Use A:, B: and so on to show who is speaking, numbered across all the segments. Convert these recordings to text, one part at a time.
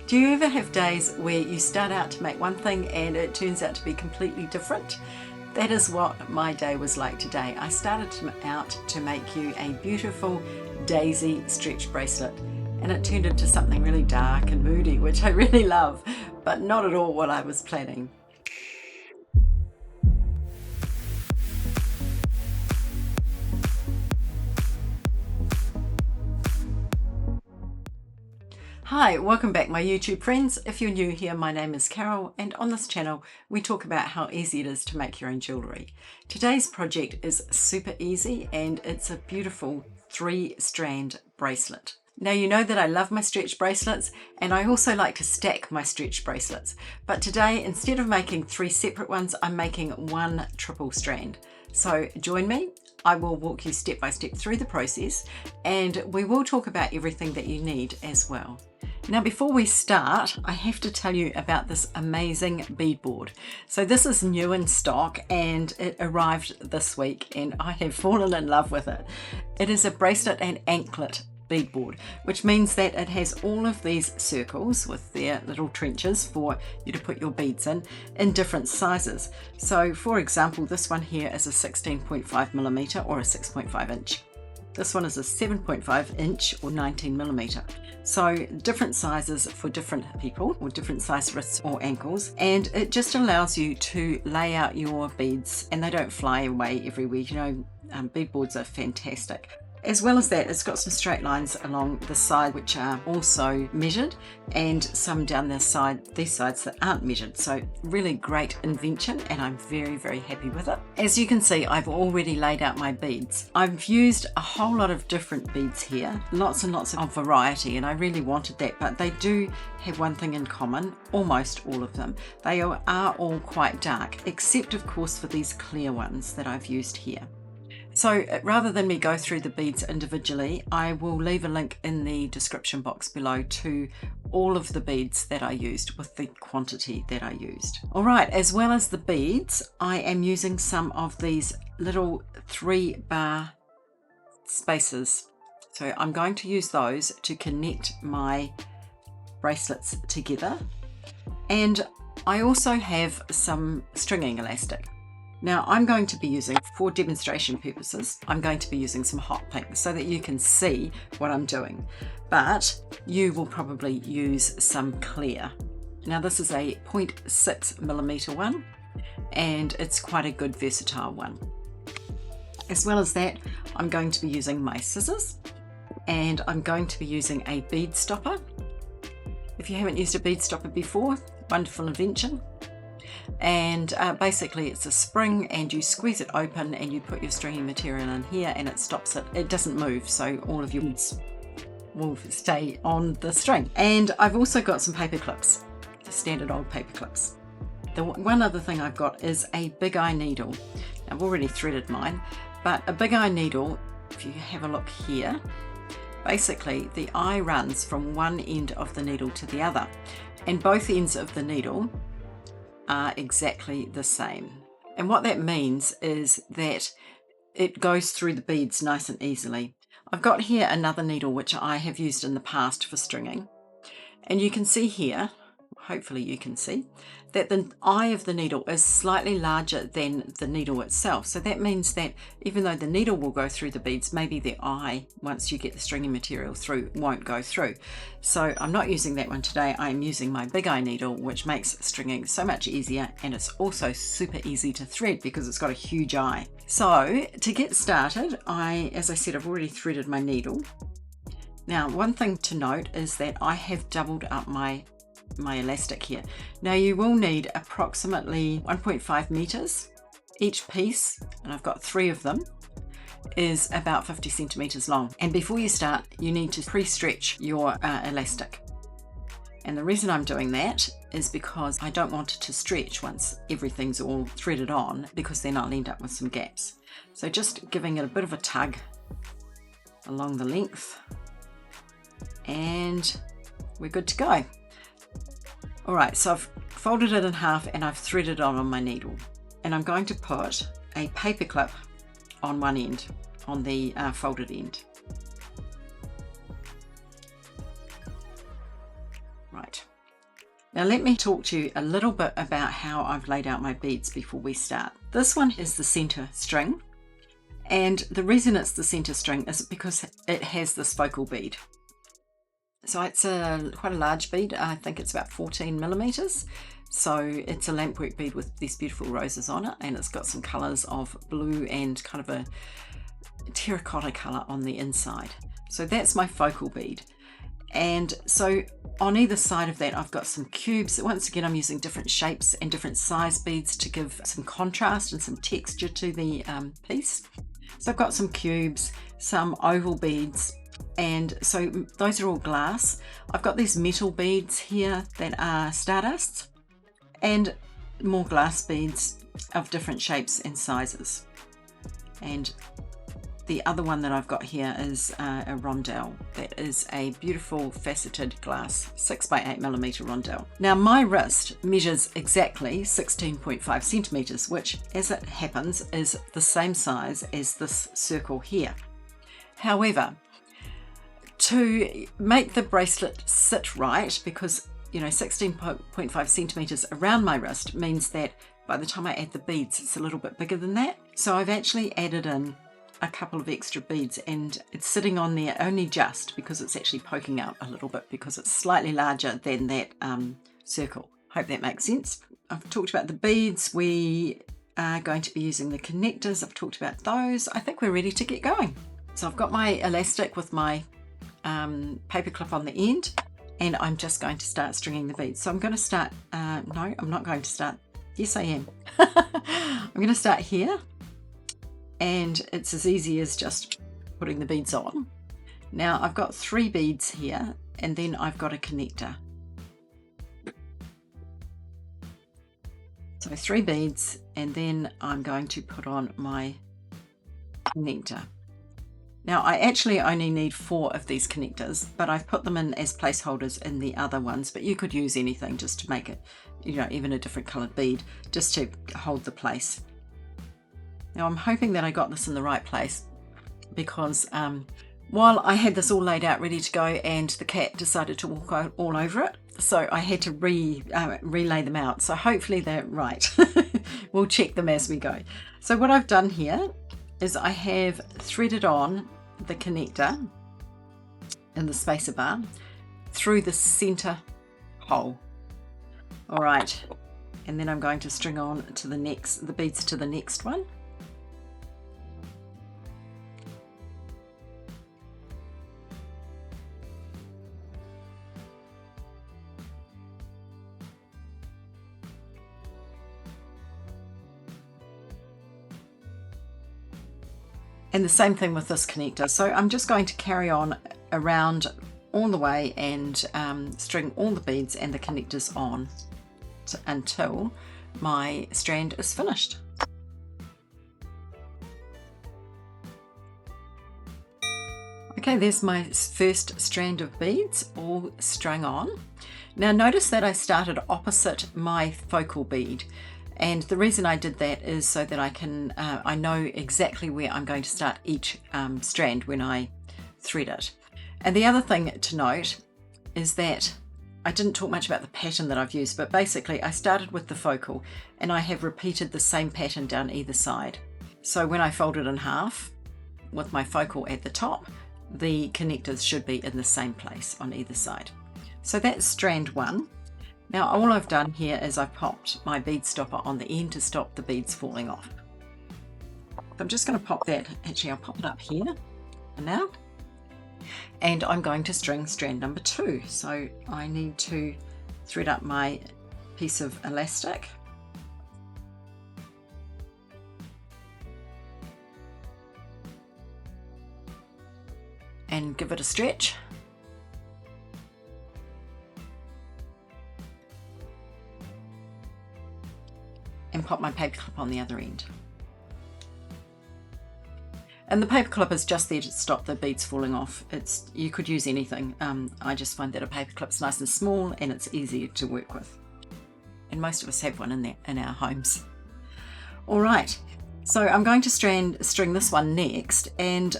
A: Do you ever have days where you start out to make one thing and it turns out to be completely different? That is what my day was like today. I started out to make you a beautiful daisy stretch bracelet, and it turned into something really dark and moody, which I really love, but not at all what I was planning. Hi, welcome back my YouTube friends. If you're new here, my name is Carol, and on this channel we talk about how easy it is to make your own jewellery. Today's project is super easy and it's a beautiful 3-strand bracelet. Now you know that I love my stretch bracelets, and I also like to stack my stretch bracelets, but today instead of making 3 separate ones, I'm making one triple strand. So join me. I will walk you step by step through the process, and we will talk about everything that you need as well. Now before we start, I have to tell you about this amazing bead board. So this is new in stock and it arrived this week, and I have fallen in love with it. It is a bracelet and anklet bead board, which means that it has all of these circles with their little trenches for you to put your beads in different sizes. So for example, this one here is a 16.5mm or a 6.5 inch. This one is a 7.5 inch or 19mm. So different sizes for different people, or different size wrists or ankles, and it just allows you to lay out your beads and they don't fly away everywhere. You know, bead boards are fantastic. As well as that, it's got some straight lines along the side which are also measured, and some down the side, these sides that aren't measured. So really great invention, and I'm very happy with it. As you can see, I've already laid out my beads. I've used a whole lot of different beads here, lots and lots of variety, and I really wanted that, but they do have one thing in common, almost all of them. They are all quite dark, except of course for these clear ones that I've used here. So rather than me go through the beads individually, I will leave a link in the description box below to all of the beads that I used with the quantity that I used. All right, as well as the beads, I am using some of these little 3-bar spacers. So I'm going to use those to connect my bracelets together. And I also have some stringing elastic. Now I'm going to be using, for demonstration purposes, I'm going to be using some hot pink so that you can see what I'm doing, but you will probably use some clear. Now this is a 0.6mm one, and it's quite a good versatile one. As well as that, I'm going to be using my scissors, and I'm going to be using a bead stopper. If you haven't used a bead stopper before, wonderful invention. And basically it's a spring, and you squeeze it open and you put your stringing material in here and it stops it. It doesn't move, so all of your beads will stay on the string. And I've also got some paper clips, standard old paper clips. The one other thing I've got is a big eye needle. I've already threaded mine, but a big eye needle, if you have a look here, basically the eye runs from one end of the needle to the other, and both ends of the needle are exactly the same. And what that means is that it goes through the beads nice and easily. I've got here another needle which I have used in the past for stringing, and you can see here, hopefully you can see, that the eye of the needle is slightly larger than the needle itself. So that means that even though the needle will go through the beads, maybe the eye, once you get the stringing material through, won't go through. So I'm not using that one today. I'm using my big eye needle, which makes stringing so much easier, and it's also super easy to thread because it's got a huge eye. So to get started, as I said, I've already threaded my needle. Now one thing to note is that I have doubled up my elastic here. Now you will need approximately 1.5 meters. Each piece, and I've got 3 of them, is about 50 centimeters long. And before you start, you need to pre-stretch your elastic. And the reason I'm doing that is because I don't want it to stretch once everything's all threaded on, because then I'll end up with some gaps. So just giving it a bit of a tug along the length, and we're good to go. All right, so I've folded it in half and I've threaded it on my needle, and I'm going to put a paper clip on one end, on the folded end. Right, Now let me talk to you a little bit about how I've laid out my beads before we start. This one is the center string, and the reason it's the center string is because it has this focal bead. So it's quite a large bead. I think it's about 14 millimeters. So it's a lampwork bead with these beautiful roses on it, and it's got some colors of blue and kind of a terracotta color on the inside. So that's my focal bead. And so on either side of that, I've got some cubes. Once again, I'm using different shapes and different size beads to give some contrast and some texture to the piece. So I've got some cubes, some oval beads, and so those are all glass. I've got these metal beads here that are stardusts, and more glass beads of different shapes and sizes. And the other one that I've got here is a rondelle. That is a beautiful faceted glass 6x8 millimeter rondelle. Now my wrist measures exactly 16.5 centimeters, which as it happens is the same size as this circle here. However, to make the bracelet sit right, because 16.5 centimeters around my wrist means that by the time I add the beads, it's a little bit bigger than that. So I've actually added in a couple of extra beads, and it's sitting on there only just because it's actually poking out a little bit because it's slightly larger than that circle. Hope that makes sense. I've talked about the beads. We are going to be using the connectors. I've talked about those. I think we're ready to get going. So I've got my elastic with my paper clip on the end, and I'm just going to start stringing the beads. So I'm going to start, no, I'm not going to start. Yes, I am. I'm going to start here. And it's as easy as just putting the beads on. Now I've got 3 beads here, and then I've got a connector. So 3 beads, and then I'm going to put on my connector. Now I actually only need 4 of these connectors, but I've put them in as placeholders in the other ones, but you could use anything just to make it, even a different colored bead, just to hold the place. Now I'm hoping that I got this in the right place, because while I had this all laid out ready to go, and the cat decided to walk out all over it, so I had to relay them out. So hopefully they're right. We'll check them as we go. So what I've done here is I have threaded on the connector in the spacer bar through the center hole. All right, and then I'm going to string on to the beads to the next one. And the same thing with this connector. So I'm just going to carry on around all the way and string all the beads and the connectors on until my strand is finished. Okay, there's my first strand of beads all strung on. Now notice that I started opposite my focal bead. And the reason I did that is so that I know exactly where I'm going to start each strand when I thread it. And the other thing to note is that I didn't talk much about the pattern that I've used, but basically I started with the focal, and I have repeated the same pattern down either side. So when I fold it in half with my focal at the top, the connectors should be in the same place on either side. So that's strand 1. Now all I've done here is I've popped my bead stopper on the end to stop the beads falling off. So I'm just going to pop that, actually I'll pop it up here for now. And I'm going to string strand number 2. So I need to thread up my piece of elastic. And give it a stretch. And pop my paper clip on the other end. And the paper clip is just there to stop the beads falling off. You could use anything. I just find that a paper clip's nice and small and it's easy to work with. And most of us have one in our homes. All right, so I'm going to string this one next. And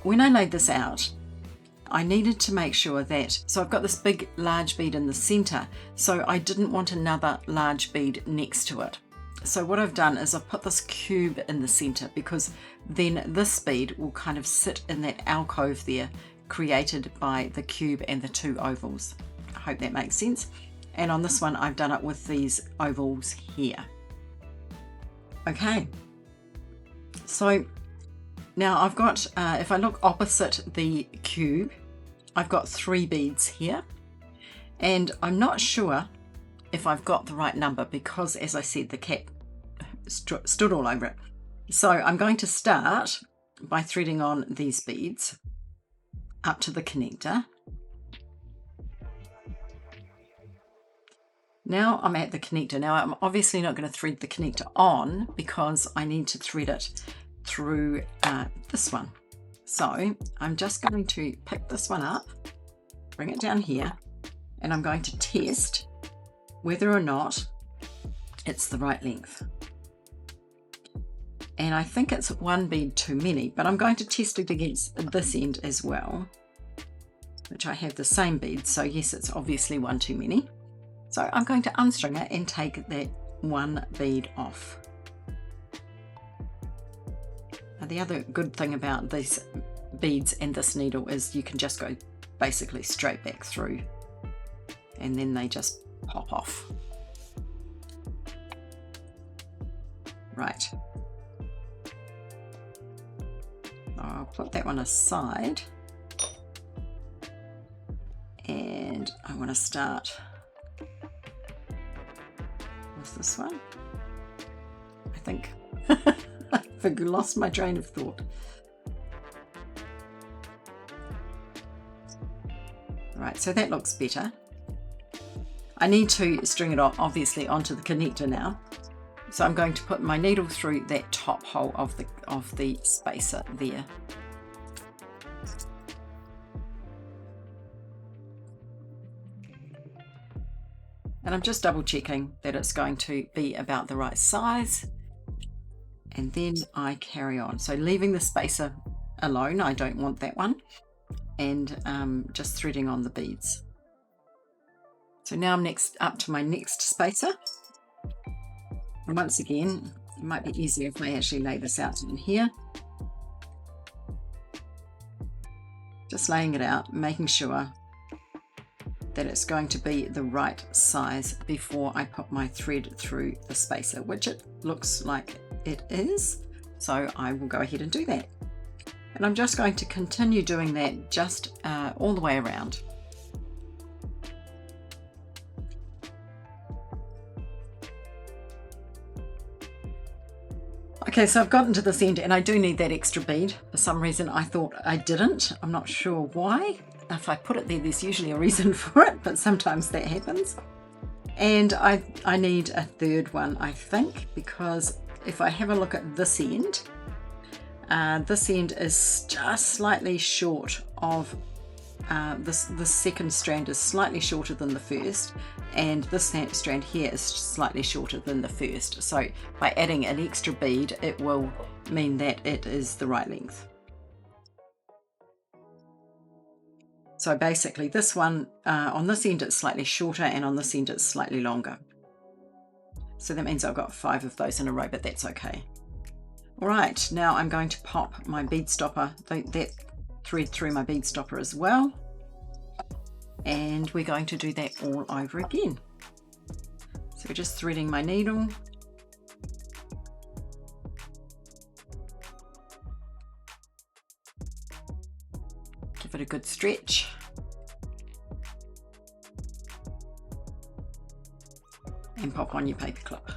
A: when I laid this out, I needed to make sure that, so I've got this big large bead in the center, so I didn't want another large bead next to it. So what I've done is I've put this cube in the center, because then this bead will kind of sit in that alcove there created by the cube and the two ovals. I hope that makes sense. And on this one I've done it with these ovals here. Okay, so now I've got, if I look opposite the cube, I've got 3 beads here, and I'm not sure if I've got the right number, because as I said, the cat stood all over it. So I'm going to start by threading on these beads up to the connector. Now I'm at the connector. Now I'm obviously not going to thread the connector on, because I need to thread it through this one. So I'm just going to pick this one up, bring it down here, and I'm going to test whether or not it's the right length. And I think it's 1 bead too many, but I'm going to test it against this end as well, which I have the same bead, so yes, it's obviously 1 too many. So I'm going to unstring it and take that 1 bead off. Now the other good thing about these beads and this needle is you can just go basically straight back through, and then they just pop off. Right. I'll put that one aside, and I want to start with this one. I think I've lost my train of thought. Right, so that looks better. I need to string it off, obviously, onto the connector now. So I'm going to put my needle through that top hole of the spacer there. And I'm just double checking that it's going to be about the right size. And then I carry on. So leaving the spacer alone, I don't want that one. And just threading on the beads. So now I'm up to my next spacer. And once again, it might be easier if I actually lay this out in here. Just laying it out, making sure that it's going to be the right size before I put my thread through the spacer, which it looks like it is. So I will go ahead and do that. And I'm just going to continue doing that just all the way around. Okay, so I've gotten to this end and I do need that extra bead. For some reason I thought I didn't. I'm not sure why. If I put it there, there's usually a reason for it, but sometimes that happens. And I need a third one, I think, because if I have a look at this end is just slightly short of, the second strand is slightly shorter than the first, and this strand here is slightly shorter than the first. So by adding an extra bead, it will mean that it is the right length. So basically this one, on this end it's slightly shorter, and on this end it's slightly longer. So that means I've got 5 of those in a row, but that's okay. All right, now I'm going to pop my bead stopper, that thread through my bead stopper as well. And we're going to do that all over again. So we're just threading my needle. Give it a good stretch. And pop on your paper clip.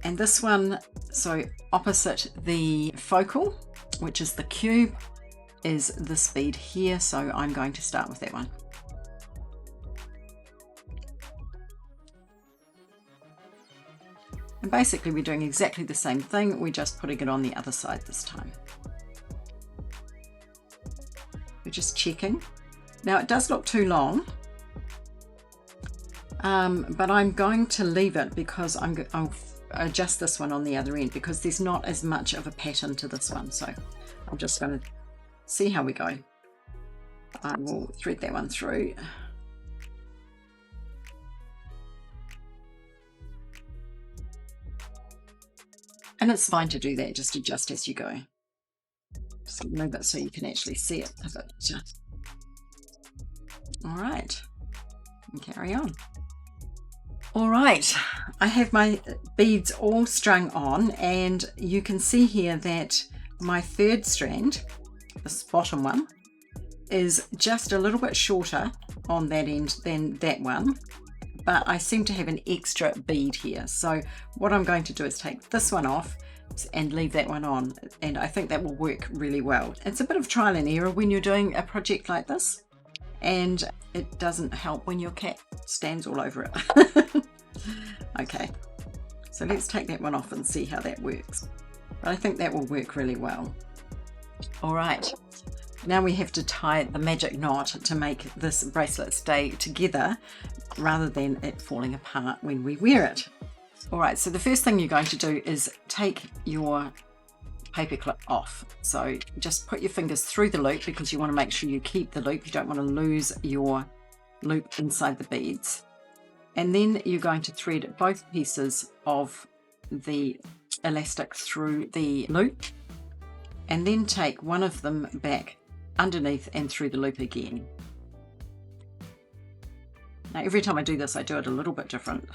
A: And this one, so opposite the focal, which is the cube, is this bead here. So I'm going to start with that one. And basically we're doing exactly the same thing, we're just putting it on the other side this time. We're just checking. Now it does look too long, but I'm going to leave it because adjust this one on the other end because there's not as much of a pattern to this one. So I'm just going to see how we go. I will thread that one through. And it's fine to do that, just adjust as you go. Just move it so you can actually see it a bit. All right, and carry on. All right, I have my beads all strung on, and you can see here that my third strand, this bottom one, is just a little bit shorter on that end than that one, but I seem to have an extra bead here. So what I'm going to do is take this one off and leave that one on, and I think that will work really well. It's a bit of trial and error when you're doing a project like this, and it doesn't help when your cat stands all over it. Okay, so let's take that one off and see how that works. But I think that will work really well. All right, now we have to tie the magic knot to make this bracelet stay together rather than it falling apart when we wear it. All right, so the first thing you're going to do is take your paper clip off. So just put your fingers through the loop because you want to make sure you keep the loop. You don't want to lose your loop inside the beads. And then you're going to thread both pieces of the elastic through the loop, and then take one of them back underneath and through the loop again. Now every time I do this, I do it a little bit different.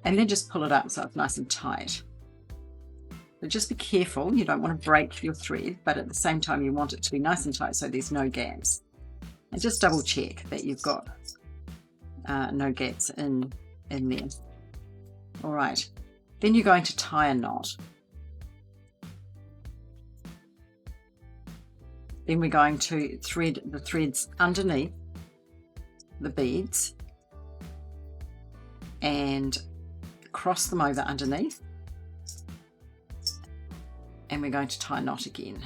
A: And then just pull it up so it's nice and tight. But just be careful, you don't want to break your thread, but at the same time you want it to be nice and tight so there's no gaps. And just double check that you've got no gaps in there. All right, then you're going to tie a knot. Then we're going to thread the threads underneath the beads and cross them over underneath, and we're going to tie a knot again.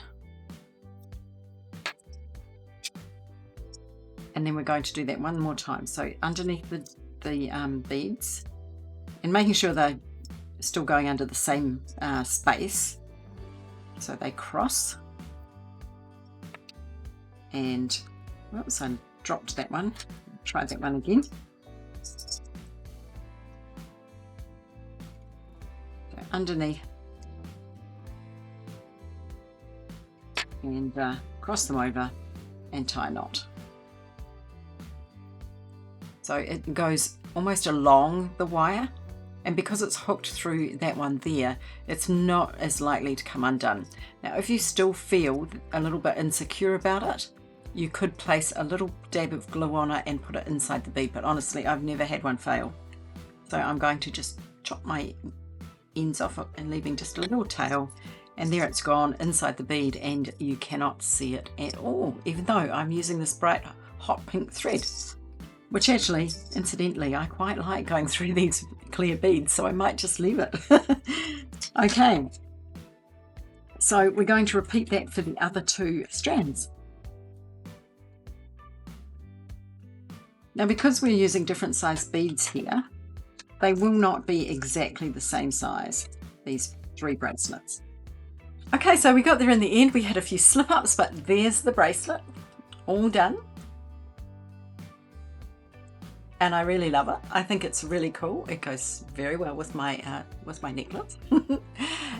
A: And then we're going to do that one more time. So underneath the beads, and making sure they're still going under the same space, so they cross. And whoops, I dropped that one. Try that one again. Go underneath and cross them over and tie a knot. So it goes almost along the wire, and because it's hooked through that one there, it's not as likely to come undone. Now if you still feel a little bit insecure about it, you could place a little dab of glue on it and put it inside the bead, but honestly I've never had one fail. So I'm going to just chop my ends off it and leaving just a little tail, and there it's gone inside the bead, and you cannot see it at all, even though I'm using this bright hot pink thread, which actually, incidentally, I quite like going through these clear beads, so I might just leave it. Okay, so we're going to repeat that for the other two strands. Now because we're using different size beads here, they will not be exactly the same size, these three bracelets. Okay, so we got there in the end. We had a few slip-ups, but there's the bracelet, all done. And I really love it. I think it's really cool. It goes very well with my necklace.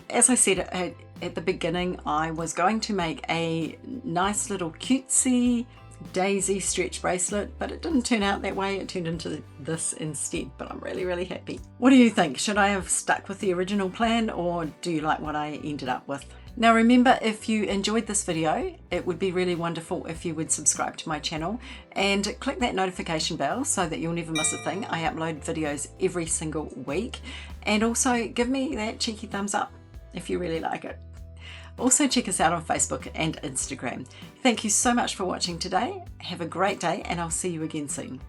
A: As I said at the beginning, I was going to make a nice little cutesy daisy stretch bracelet, but it didn't turn out that way. It turned into this instead, but I'm really, really happy. What do you think? Should I have stuck with the original plan, or do you like what I ended up with? Now remember, if you enjoyed this video, it would be really wonderful if you would subscribe to my channel and click that notification bell so that you'll never miss a thing. I upload videos every single week, and also give me that cheeky thumbs up if you really like it. Also check us out on Facebook and Instagram. Thank you so much for watching today. Have a great day, and I'll see you again soon.